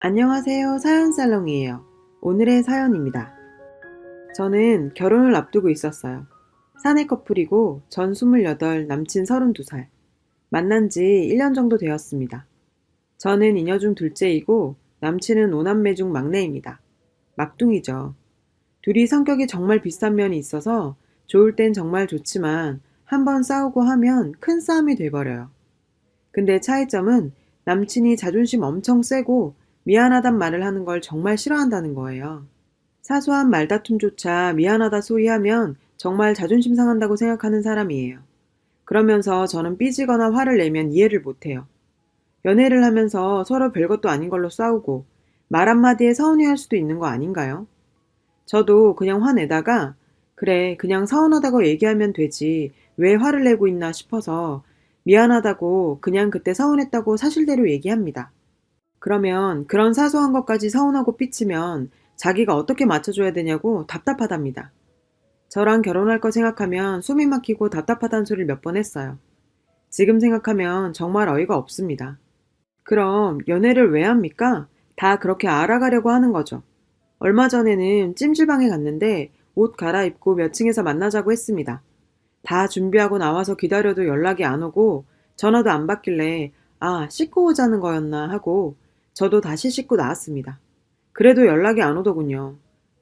안녕하세요. 사연살롱이에요. 오늘의 사연입니다. 저는 결혼을 앞두고 있었어요. 사내 커플이고 전 28, 남친 32살. 만난 지 1년 정도 되었습니다. 저는 이녀 중 둘째이고 남친은 오남매 중 막내입니다. 막둥이죠. 둘이 성격이 정말 비슷한 면이 있어서 좋을 땐 정말 좋지만 한번 싸우고 하면 큰 싸움이 돼버려요. 근데 차이점은 남친이 자존심 엄청 세고 미안하단 말을 하는 걸 정말 싫어한다는 거예요. 사소한 말다툼조차 미안하다 소리하면 정말 자존심 상한다고 생각하는 사람이에요. 그러면서 저는 삐지거나 화를 내면 이해를 못해요. 연애를 하면서 서로 별것도 아닌 걸로 싸우고 말 한마디에 서운해할 수도 있는 거 아닌가요? 저도 그냥 화내다가 그래 그냥 서운하다고 얘기하면 되지 왜 화를 내고 있나 싶어서 미안하다고 그냥 그때 서운했다고 사실대로 얘기합니다. 그러면 그런 사소한 것까지 서운하고 삐치면 자기가 어떻게 맞춰줘야 되냐고 답답하답니다. 저랑 결혼할 거 생각하면 숨이 막히고 답답하다는 소리를 몇 번 했어요. 지금 생각하면 정말 어이가 없습니다. 그럼 연애를 왜 합니까? 다 그렇게 알아가려고 하는 거죠. 얼마 전에는 찜질방에 갔는데 옷 갈아입고 몇 층에서 만나자고 했습니다. 다 준비하고 나와서 기다려도 연락이 안 오고 전화도 안 받길래 아, 씻고 오자는 거였나 하고 저도 다시 씻고 나왔습니다. 그래도 연락이 안 오더군요.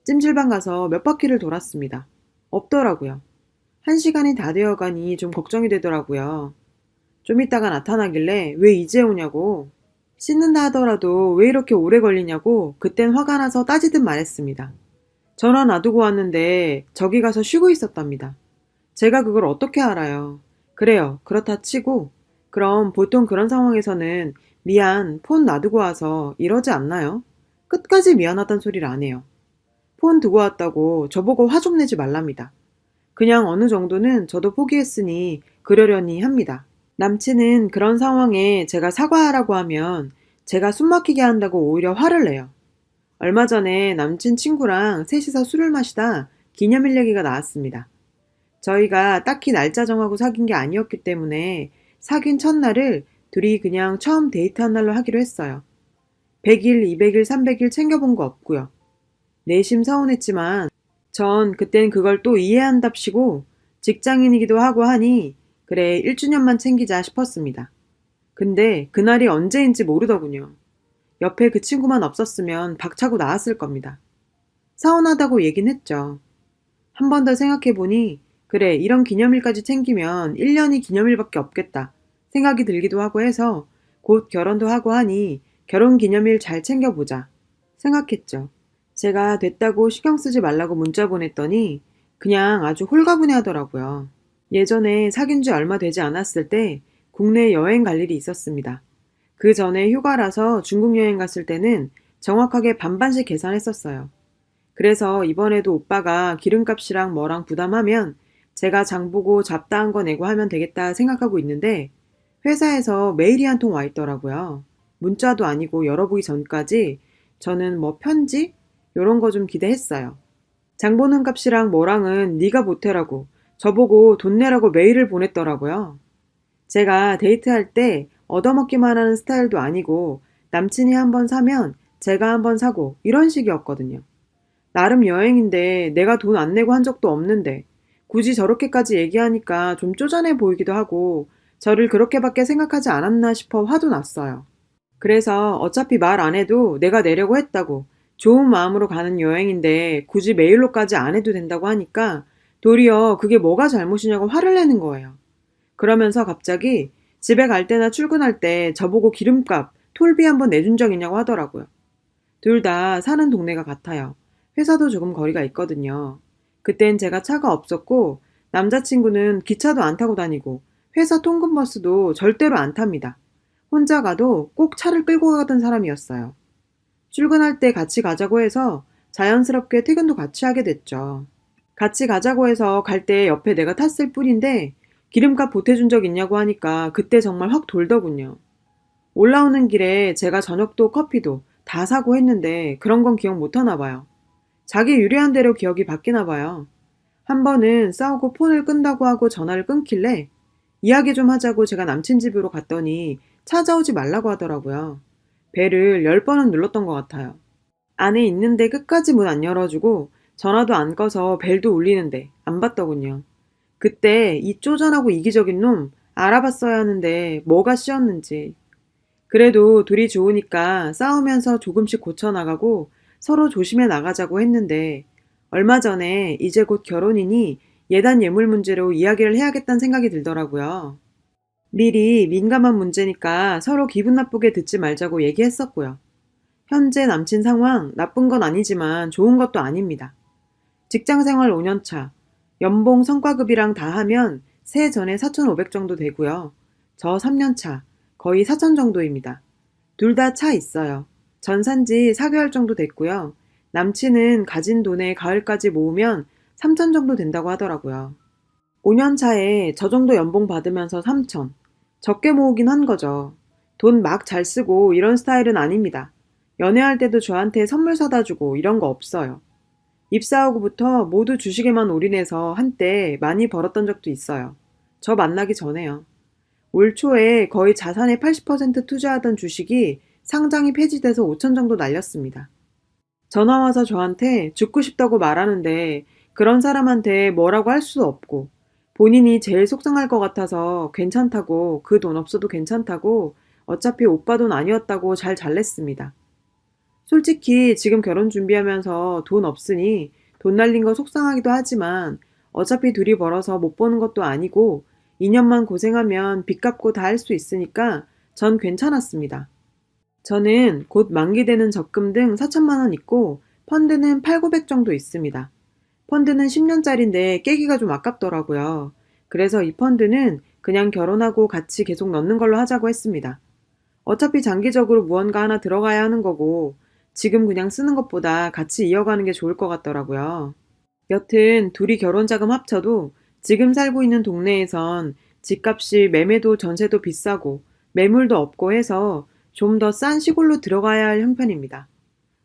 찜질방 가서 몇 바퀴를 돌았습니다. 없더라고요. 1시간이 다 되어가니 좀 걱정이 되더라고요. 좀 이따가 나타나길래 왜 이제 오냐고. 씻는다 하더라도 왜 이렇게 오래 걸리냐고 그땐 화가 나서 따지듯 말했습니다. 전화 놔두고 왔는데 저기 가서 쉬고 있었답니다. 제가 그걸 어떻게 알아요? 그래요. 그렇다 치고 그럼 보통 그런 상황에서는 미안, 폰 놔두고 와서 이러지 않나요? 끝까지 미안하단 소리를 안 해요. 폰 두고 왔다고 저보고 화 좀 내지 말랍니다. 그냥 어느 정도는 저도 포기했으니 그러려니 합니다. 남친은 그런 상황에 제가 사과하라고 하면 제가 숨 막히게 한다고 오히려 화를 내요. 얼마 전에 남친 친구랑 셋이서 술을 마시다 기념일 얘기가 나왔습니다. 저희가 딱히 날짜 정하고 사귄 게 아니었기 때문에 사귄 첫날을 둘이 그냥 처음 데이트한 날로 하기로 했어요. 100일, 200일, 300일 챙겨본 거 없고요. 내심 서운했지만 전 그땐 그걸 또 이해한답시고 직장인이기도 하고 하니 그래 1주년만 챙기자 싶었습니다. 근데 그날이 언제인지 모르더군요. 옆에 그 친구만 없었으면 박차고 나왔을 겁니다. 서운하다고 얘긴 했죠. 한 번 더 생각해보니 그래 이런 기념일까지 챙기면 1년이 기념일밖에 없겠다 생각이 들기도 하고 해서 곧 결혼도 하고 하니 결혼 기념일 잘 챙겨보자 생각했죠. 제가 됐다고 신경 쓰지 말라고 문자 보냈더니 그냥 아주 홀가분해 하더라고요. 예전에 사귄 지 얼마 되지 않았을 때 국내 여행 갈 일이 있었습니다. 그 전에 휴가라서 중국 여행 갔을 때는 정확하게 반반씩 계산했었어요. 그래서 이번에도 오빠가 기름값이랑 뭐랑 부담하면 제가 장보고 잡다한 거 내고 하면 되겠다 생각하고 있는데 회사에서 메일이 한 통 와 있더라고요. 문자도 아니고 열어보기 전까지 저는 뭐 편지? 요런 거 좀 기대했어요. 장보는 값이랑 뭐랑은 네가 보태라고 저보고 돈 내라고 메일을 보냈더라고요. 제가 데이트할 때 얻어먹기만 하는 스타일도 아니고 남친이 한번 사면 제가 한번 사고 이런 식이었거든요. 나름 여행인데 내가 돈 안 내고 한 적도 없는데 굳이 저렇게까지 얘기하니까 좀 쪼잔해 보이기도 하고 저를 그렇게밖에 생각하지 않았나 싶어 화도 났어요. 그래서 어차피 말 안 해도 내가 내려고 했다고 좋은 마음으로 가는 여행인데 굳이 메일로까지 안 해도 된다고 하니까 도리어 그게 뭐가 잘못이냐고 화를 내는 거예요. 그러면서 갑자기 집에 갈 때나 출근할 때 저보고 기름값, 톨비 한번 내준 적 있냐고 하더라고요. 둘 다 사는 동네가 같아요. 회사도 조금 거리가 있거든요. 그땐 제가 차가 없었고 남자친구는 기차도 안 타고 다니고 회사 통근버스도 절대로 안 탑니다. 혼자 가도 꼭 차를 끌고 가던 사람이었어요. 출근할 때 같이 가자고 해서 자연스럽게 퇴근도 같이 하게 됐죠. 같이 가자고 해서 갈 때 옆에 내가 탔을 뿐인데 기름값 보태준 적 있냐고 하니까 그때 정말 확 돌더군요. 올라오는 길에 제가 저녁도 커피도 다 사고 했는데 그런 건 기억 못 하나 봐요. 자기 유리한 대로 기억이 바뀌나 봐요. 한 번은 싸우고 폰을 끈다고 하고 전화를 끊길래 이야기 좀 하자고 제가 남친 집으로 갔더니 찾아오지 말라고 하더라고요. 벨을 10번은 눌렀던 것 같아요. 안에 있는데 끝까지 문 안 열어주고 전화도 안 꺼서 벨도 울리는데 안 받더군요. 그때 이 쪼잔하고 이기적인 놈 알아봤어야 하는데 뭐가 씌었는지. 그래도 둘이 좋으니까 싸우면서 조금씩 고쳐나가고 서로 조심해 나가자고 했는데 얼마 전에 이제 곧 결혼이니 예단 예물 문제로 이야기를 해야겠다는 생각이 들더라고요. 미리 민감한 문제니까 서로 기분 나쁘게 듣지 말자고 얘기했었고요. 현재 남친 상황 나쁜 건 아니지만 좋은 것도 아닙니다. 직장 생활 5년 차, 연봉 성과급이랑 다 하면 세 전에 4,500 정도 되고요. 저 3년 차, 거의 4,000 정도입니다. 둘 다 차 있어요. 전 산지 4개월 정도 됐고요. 남친은 가진 돈에 가을까지 모으면 3,000 정도 된다고 하더라고요. 5년 차에 저 정도 연봉 받으면서 3,000. 적게 모으긴 한 거죠. 돈 막 잘 쓰고 이런 스타일은 아닙니다. 연애할 때도 저한테 선물 사다 주고 이런 거 없어요. 입사하고부터 모두 주식에만 올인해서 한때 많이 벌었던 적도 있어요. 저 만나기 전에요. 올 초에 거의 자산의 80% 투자하던 주식이 상장이 폐지돼서 5천 정도 날렸습니다. 전화 와서 저한테 죽고 싶다고 말하는데 그런 사람한테 뭐라고 할 수도 없고 본인이 제일 속상할 것 같아서 괜찮다고 그 돈 없어도 괜찮다고 어차피 오빠 돈 아니었다고 잘 잘냈습니다. 솔직히 지금 결혼 준비하면서 돈 없으니 돈 날린 거 속상하기도 하지만 어차피 둘이 벌어서 못 버는 것도 아니고 2년만 고생하면 빚 갚고 다 할 수 있으니까 전 괜찮았습니다. 저는 곧 만기되는 적금 등 4천만 원 있고 펀드는 8, 900 정도 있습니다. 펀드는 10년짜리인데 깨기가 좀 아깝더라고요. 그래서 이 펀드는 그냥 결혼하고 같이 계속 넣는 걸로 하자고 했습니다. 어차피 장기적으로 무언가 하나 들어가야 하는 거고 지금 그냥 쓰는 것보다 같이 이어가는 게 좋을 것 같더라고요. 여튼 둘이 결혼 자금 합쳐도 지금 살고 있는 동네에선 집값이 매매도 전세도 비싸고 매물도 없고 해서 좀 더 싼 시골로 들어가야 할 형편입니다.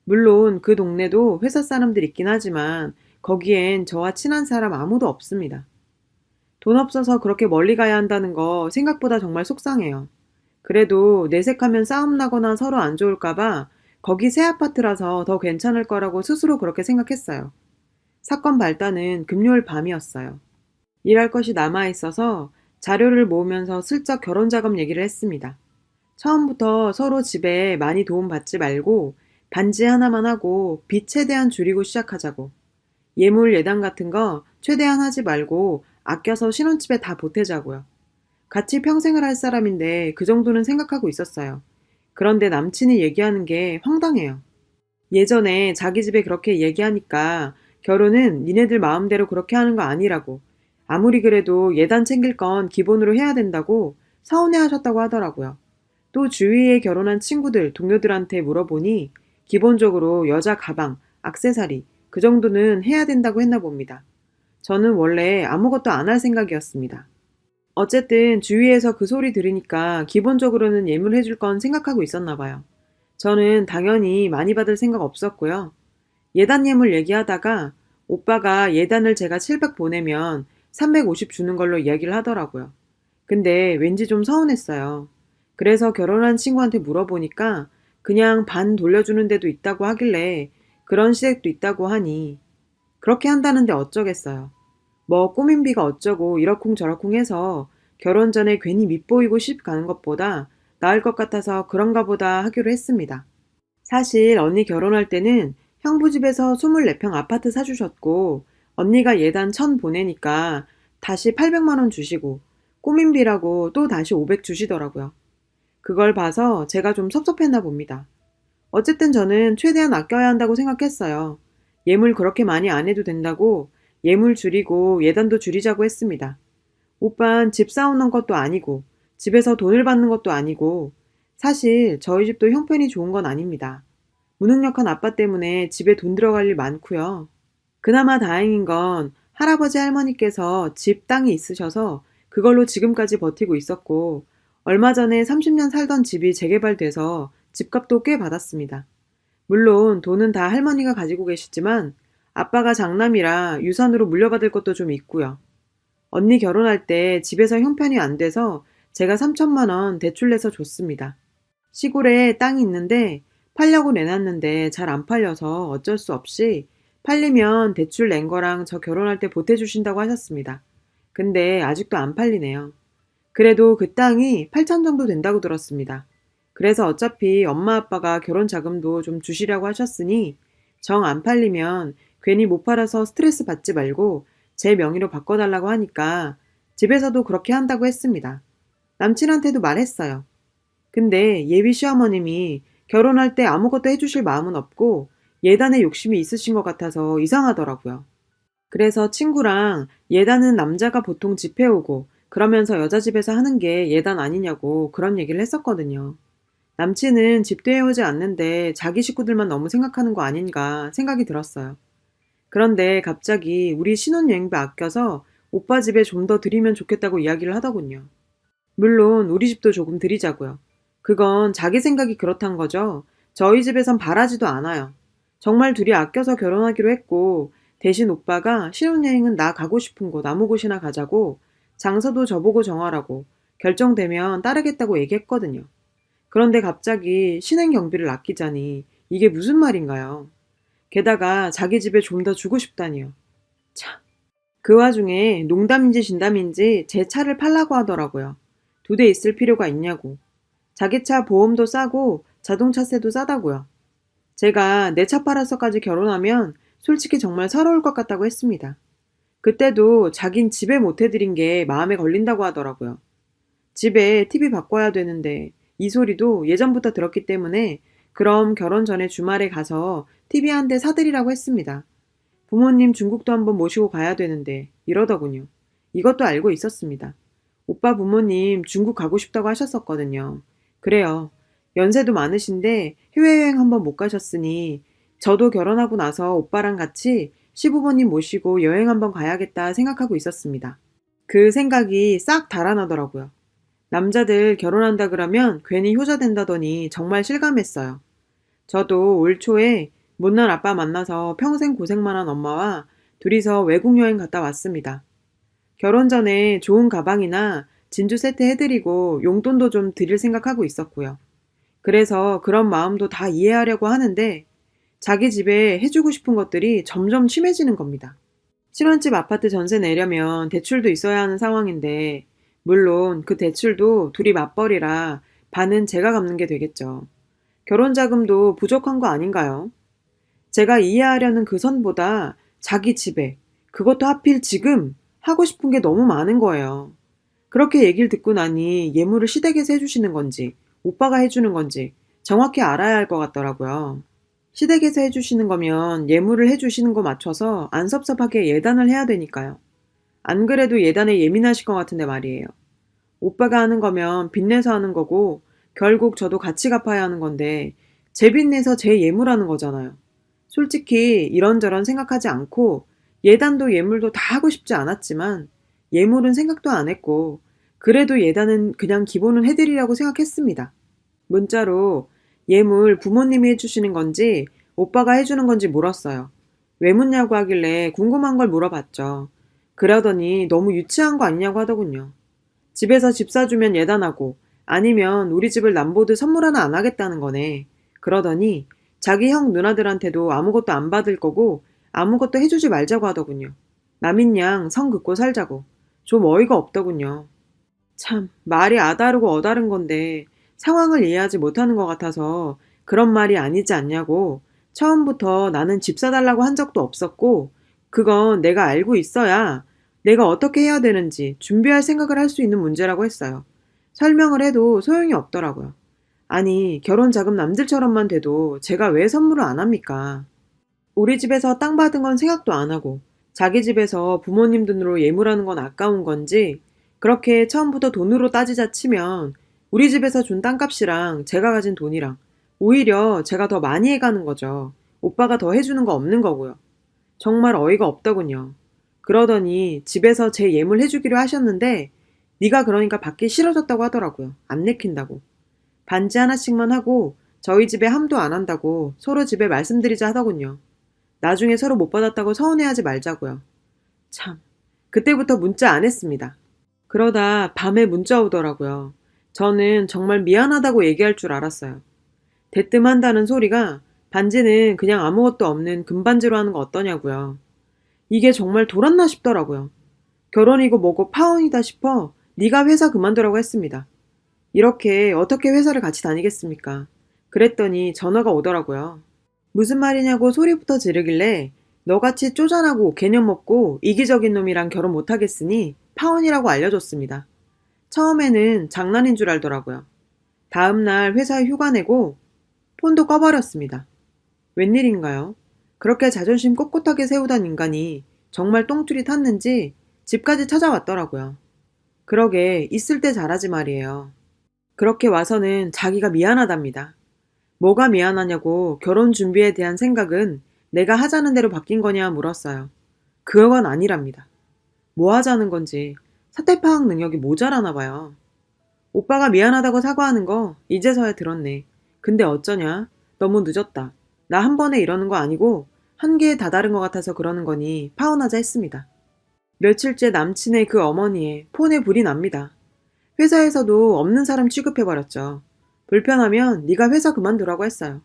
물론 그 동네도 회사 사람들 있긴 하지만 거기엔 저와 친한 사람 아무도 없습니다. 돈 없어서 그렇게 멀리 가야 한다는 거 생각보다 정말 속상해요. 그래도 내색하면 싸움 나거나 서로 안 좋을까봐 거기 새 아파트라서 더 괜찮을 거라고 스스로 그렇게 생각했어요. 사건 발단은 금요일 밤이었어요. 일할 것이 남아있어서 자료를 모으면서 슬쩍 결혼 자금 얘기를 했습니다. 처음부터 서로 집에 많이 도움받지 말고 반지 하나만 하고 빚 최대한 줄이고 시작하자고. 예물 예단 같은 거 최대한 하지 말고 아껴서 신혼집에 다 보태자고요. 같이 평생을 할 사람인데 그 정도는 생각하고 있었어요. 그런데 남친이 얘기하는 게 황당해요. 예전에 자기 집에 그렇게 얘기하니까 결혼은 니네들 마음대로 그렇게 하는 거 아니라고. 아무리 그래도 예단 챙길 건 기본으로 해야 된다고 서운해 하셨다고 하더라고요. 또 주위에 결혼한 친구들, 동료들한테 물어보니 기본적으로 여자 가방, 액세서리 그 정도는 해야 된다고 했나 봅니다. 저는 원래 아무것도 안 할 생각이었습니다. 어쨌든 주위에서 그 소리 들으니까 기본적으로는 예물해줄 건 생각하고 있었나 봐요. 저는 당연히 많이 받을 생각 없었고요. 예단 예물 얘기하다가 오빠가 예단을 제가 700 보내면 350 주는 걸로 이야기를 하더라고요. 근데 왠지 좀 서운했어요. 그래서 결혼한 친구한테 물어보니까 그냥 반 돌려주는 데도 있다고 하길래 그런 시댁도 있다고 하니 그렇게 한다는데 어쩌겠어요. 뭐 꾸민비가 어쩌고 이러쿵저러쿵 해서 결혼 전에 괜히 밉보이고 십 가는 것보다 나을 것 같아서 그런가 보다 하기로 했습니다. 사실 언니 결혼할 때는 형부 집에서 24평 아파트 사주셨고 언니가 예단 1,000 보내니까 다시 800만 원 주시고 꾸민비라고 또 다시 500 주시더라고요. 그걸 봐서 제가 좀 섭섭했나 봅니다. 어쨌든 저는 최대한 아껴야 한다고 생각했어요. 예물 그렇게 많이 안 해도 된다고 예물 줄이고 예단도 줄이자고 했습니다. 오빤 집 사오는 것도 아니고 집에서 돈을 받는 것도 아니고 사실 저희 집도 형편이 좋은 건 아닙니다. 무능력한 아빠 때문에 집에 돈 들어갈 일 많고요. 그나마 다행인 건 할아버지 할머니께서 집 땅이 있으셔서 그걸로 지금까지 버티고 있었고 얼마 전에 30년 살던 집이 재개발돼서 집값도 꽤 받았습니다. 물론 돈은 다 할머니가 가지고 계시지만 아빠가 장남이라 유산으로 물려받을 것도 좀 있고요. 언니 결혼할 때 집에서 형편이 안 돼서 제가 3천만 원 대출 내서 줬습니다. 시골에 땅이 있는데 팔려고 내놨는데 잘 안 팔려서 어쩔 수 없이 팔리면 대출 낸 거랑 저 결혼할 때 보태주신다고 하셨습니다. 근데 아직도 안 팔리네요. 그래도 그 땅이 8천 정도 된다고 들었습니다. 그래서 어차피 엄마 아빠가 결혼 자금도 좀 주시려고 하셨으니 정 안 팔리면 괜히 못 팔아서 스트레스 받지 말고 제 명의로 바꿔달라고 하니까 집에서도 그렇게 한다고 했습니다. 남친한테도 말했어요. 근데 예비 시어머님이 결혼할 때 아무것도 해주실 마음은 없고 예단에 욕심이 있으신 것 같아서 이상하더라고요. 그래서 친구랑 예단은 남자가 보통 집해오고 그러면서 여자 집에서 하는 게 예단 아니냐고 그런 얘기를 했었거든요. 남친은 집도 해오지 않는데 자기 식구들만 너무 생각하는 거 아닌가 생각이 들었어요. 그런데 갑자기 우리 신혼여행비 아껴서 오빠 집에 좀 더 드리면 좋겠다고 이야기를 하더군요. 물론 우리 집도 조금 드리자고요. 그건 자기 생각이 그렇단 거죠. 저희 집에선 바라지도 않아요. 정말 둘이 아껴서 결혼하기로 했고 대신 오빠가 신혼여행은 나 가고 싶은 곳 아무 곳이나 가자고 장소도 저보고 정하라고 결정되면 따르겠다고 얘기했거든요. 그런데 갑자기 신행 경비를 아끼자니 이게 무슨 말인가요? 게다가 자기 집에 좀 더 주고 싶다니요. 참. 그 와중에 농담인지 진담인지 제 차를 팔라고 하더라고요. 2대 있을 필요가 있냐고. 자기 차 보험도 싸고 자동차세도 싸다고요. 제가 내 차 팔아서까지 결혼하면 솔직히 정말 서러울 것 같다고 했습니다. 그때도 자긴 집에 못 해드린 게 마음에 걸린다고 하더라고요. 집에 TV 바꿔야 되는데 이 소리도 예전부터 들었기 때문에 그럼 결혼 전에 주말에 가서 TV 한 대 사드리라고 했습니다. 부모님 중국도 한번 모시고 가야 되는데 이러더군요. 이것도 알고 있었습니다. 오빠 부모님 중국 가고 싶다고 하셨었거든요. 그래요. 연세도 많으신데 해외여행 한번 못 가셨으니 저도 결혼하고 나서 오빠랑 같이 시부모님 모시고 여행 한번 가야겠다 생각하고 있었습니다. 그 생각이 싹 달아나더라고요. 남자들 결혼한다 그러면 괜히 효자 된다더니 정말 실감했어요. 저도 올 초에 못난 아빠 만나서 평생 고생만 한 엄마와 둘이서 외국 여행 갔다 왔습니다. 결혼 전에 좋은 가방이나 진주 세트 해드리고 용돈도 좀 드릴 생각하고 있었고요. 그래서 그런 마음도 다 이해하려고 하는데 자기 집에 해주고 싶은 것들이 점점 심해지는 겁니다. 신혼집 아파트 전세 내려면 대출도 있어야 하는 상황인데 물론 그 대출도 둘이 맞벌이라 반은 제가 갚는 게 되겠죠. 결혼 자금도 부족한 거 아닌가요? 제가 이해하려는 그 선보다 자기 집에 그것도 하필 지금 하고 싶은 게 너무 많은 거예요. 그렇게 얘기를 듣고 나니 예물을 시댁에서 해주시는 건지 오빠가 해주는 건지 정확히 알아야 할 것 같더라고요. 시댁에서 해주시는 거면 예물을 해주시는 거 맞춰서 안 섭섭하게 예단을 해야 되니까요. 안 그래도 예단에 예민하실 것 같은데 말이에요. 오빠가 하는 거면 빚내서 하는 거고 결국 저도 같이 갚아야 하는 건데 제 빚내서 제 예물하는 거잖아요. 솔직히 이런저런 생각하지 않고 예단도 예물도 다 하고 싶지 않았지만 예물은 생각도 안 했고 그래도 예단은 그냥 기본은 해드리려고 생각했습니다. 문자로 예물 부모님이 해주시는 건지 오빠가 해주는 건지 물었어요. 왜 묻냐고 하길래 궁금한 걸 물어봤죠. 그러더니 너무 유치한 거 아니냐고 하더군요. 집에서 집 사주면 예단하고 아니면 우리 집을 남보드 선물 하나 안 하겠다는 거네. 그러더니 자기 형 누나들한테도 아무것도 안 받을 거고 아무것도 해주지 말자고 하더군요. 남인 양 성 긋고 살자고. 좀 어이가 없더군요. 참 말이 아다르고 어다른 건데 상황을 이해하지 못하는 것 같아서 그런 말이 아니지 않냐고 처음부터 나는 집 사달라고 한 적도 없었고 그건 내가 알고 있어야 내가 어떻게 해야 되는지 준비할 생각을 할 수 있는 문제라고 했어요. 설명을 해도 소용이 없더라고요. 아니 결혼 자금 남들처럼만 돼도 제가 왜 선물을 안 합니까? 우리 집에서 땅 받은 건 생각도 안 하고 자기 집에서 부모님 돈으로 예물하는 건 아까운 건지 그렇게 처음부터 돈으로 따지자 치면 우리 집에서 준 땅값이랑 제가 가진 돈이랑 오히려 제가 더 많이 해가는 거죠. 오빠가 더 해주는 거 없는 거고요. 정말 어이가 없더군요. 그러더니 집에서 제 예물 해주기로 하셨는데 네가 그러니까 받기 싫어졌다고 하더라고요. 안 내킨다고. 반지 하나씩만 하고 저희 집에 함도 안 한다고 서로 집에 말씀드리자 하더군요. 나중에 서로 못 받았다고 서운해하지 말자고요. 참, 그때부터 문자 안 했습니다. 그러다 밤에 문자 오더라고요. 저는 정말 미안하다고 얘기할 줄 알았어요. 대뜸 한다는 소리가 반지는 그냥 아무것도 없는 금반지로 하는 거 어떠냐고요. 이게 정말 돌았나 싶더라고요. 결혼이고 뭐고 파혼이다 싶어 네가 회사 그만두라고 했습니다. 이렇게 어떻게 회사를 같이 다니겠습니까? 그랬더니 전화가 오더라고요. 무슨 말이냐고 소리부터 지르길래 너같이 쪼잔하고 개념 없고 이기적인 놈이랑 결혼 못하겠으니 파혼이라고 알려줬습니다. 처음에는 장난인 줄 알더라고요. 다음날 회사에 휴가 내고 폰도 꺼버렸습니다. 웬일인가요? 그렇게 자존심 꼿꼿하게 세우던 인간이 정말 똥줄이 탔는지 집까지 찾아왔더라고요. 그러게 있을 때 잘하지 말이에요. 그렇게 와서는 자기가 미안하답니다. 뭐가 미안하냐고 결혼 준비에 대한 생각은 내가 하자는 대로 바뀐 거냐 물었어요. 그건 아니랍니다. 뭐 하자는 건지 사태 파악 능력이 모자라나 봐요. 오빠가 미안하다고 사과하는 거 이제서야 들었네. 근데 어쩌냐? 너무 늦었다. 나 한 번에 이러는 거 아니고 한계에 다다른 것 같아서 그러는 거니 파혼하자 했습니다. 며칠째 남친의 그 어머니의 폰에 불이 납니다. 회사에서도 없는 사람 취급해버렸죠. 불편하면 네가 회사 그만두라고 했어요.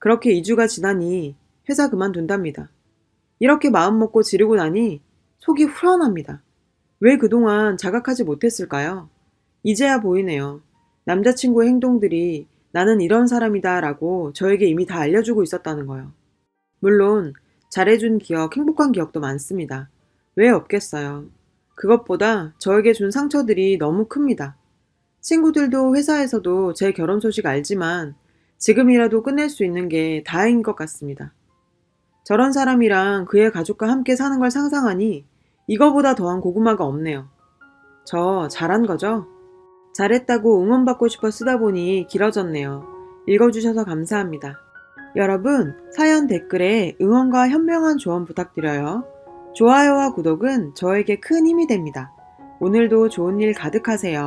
그렇게 2주가 지나니 회사 그만둔답니다. 이렇게 마음먹고 지르고 나니 속이 후련합니다. 왜 그동안 자각하지 못했을까요? 이제야 보이네요. 남자친구의 행동들이 나는 이런 사람이다 라고 저에게 이미 다 알려주고 있었다는 거요. 물론 잘해준 기억, 행복한 기억도 많습니다. 왜 없겠어요. 그것보다 저에게 준 상처들이 너무 큽니다. 친구들도 회사에서도 제 결혼 소식 알지만 지금이라도 끝낼 수 있는 게 다행인 것 같습니다. 저런 사람이랑 그의 가족과 함께 사는 걸 상상하니 이거보다 더한 고구마가 없네요. 저 잘한 거죠? 잘했다고 응원받고 싶어 쓰다 보니 길어졌네요. 읽어주셔서 감사합니다. 여러분, 사연 댓글에 응원과 현명한 조언 부탁드려요. 좋아요와 구독은 저에게 큰 힘이 됩니다. 오늘도 좋은 일 가득하세요.